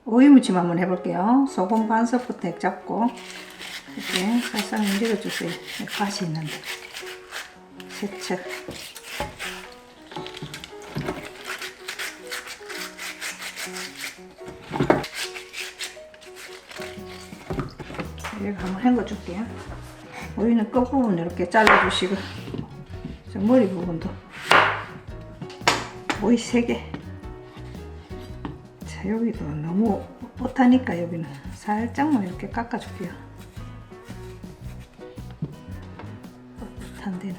오이무침 한번 해볼게요. 소금 반 스푼 딱 잡고 이렇게 살짝 문질러주세요. 가시 있는데 세척. 이렇게 한번 헹궈줄게요. 오이는 끝부분 이렇게 잘라주시고 저 머리 부분도 오이 3개. 자, 여기도 너무 뻣하니까 여기는 살짝만 이렇게 깎아줄게요. 뻣한 데는.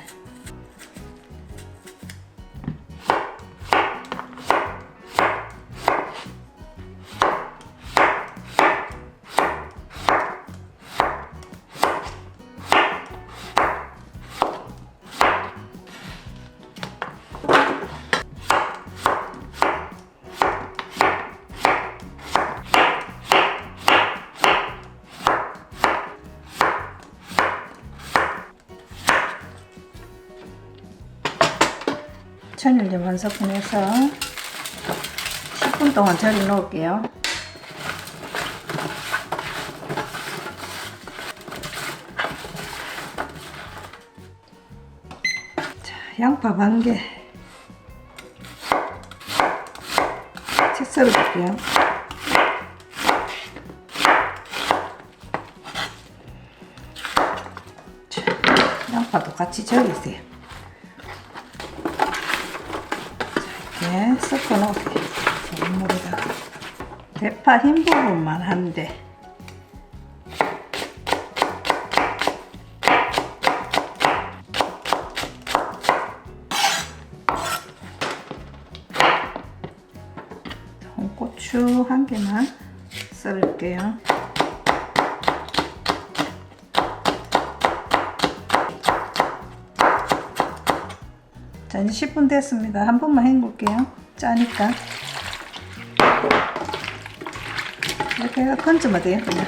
천일염 한 스푼 해서 10분 동안 절여 놓을게요. 자, 양파 반 개 채 썰어줄게요. 자, 양파도 같이 절이세요. 이렇게 섞어 놓을게요. 물에다가 대파 흰 부분만 한데 홍고추 한 개만 썰을게요. 자, 이제 10분 됐습니다. 한 번만 헹굴게요. 짜니까. 이렇게 해서 건져면 돼요, 그냥.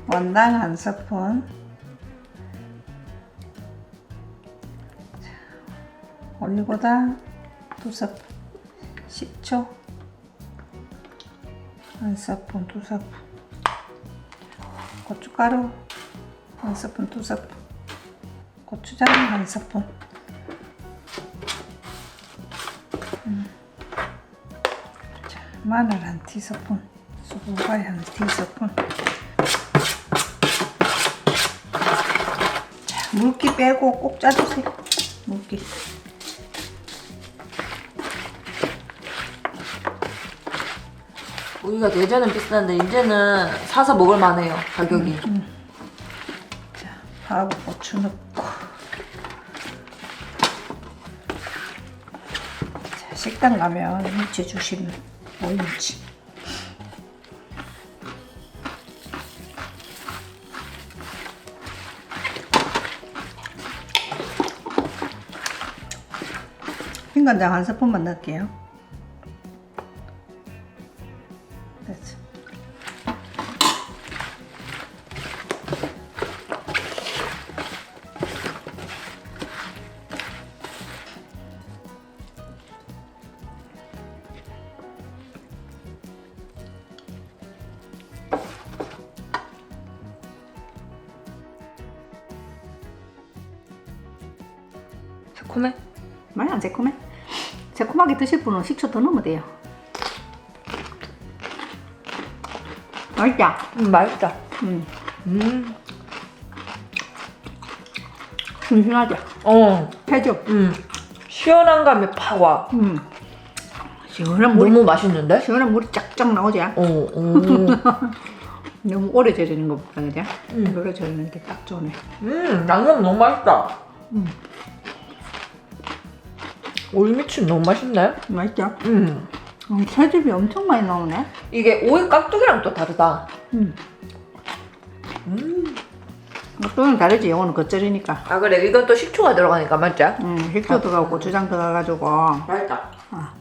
원당 한 스푼. 올리고당 2스푼. 식초 한 스푼, 2스푼. 고춧가루 한 스푼, 2스푼. 고추장 한 스푼. 자, 마늘 한 티스푼. 소금가루 한 티스푼. 자, 물기 빼고 꼭 짜주세요. 물기. 우리가 예전엔 비쌌는데 이제는 사서 먹을 만해요, 가격이. 자, 파하고 고추 넣고. 자, 식당 가면 무치 주시면 오이무치. 흰간장 한 스푼만 넣을게요. 됐어. 새콤해? 많이 안 새콤해? 새콤하게 드실 분은 식초 더 넣으면 돼요. 맛있다. 맛있다. 싱싱하지? 해줘. 시원한 감이 팍 와. 시원한 물이, 너무 맛있는데? 시원한 물이 쫙쫙 나오지? 너무 오래 절이는 것보다 그지? 오래 절이는 게 딱 좋네. 양념 너무 맛있다. 오이무침 너무 맛있네. 맛있죠? 새집이 엄청 많이 나오네. 이게 오이 깍두기랑 또 다르다. 또는 다르지. 이거는 겉절이니까. 아 그래, 이건 또 식초가 들어가니까 맞지? 식초 들어가고 고추장 들어가가지고 맛있다. 아,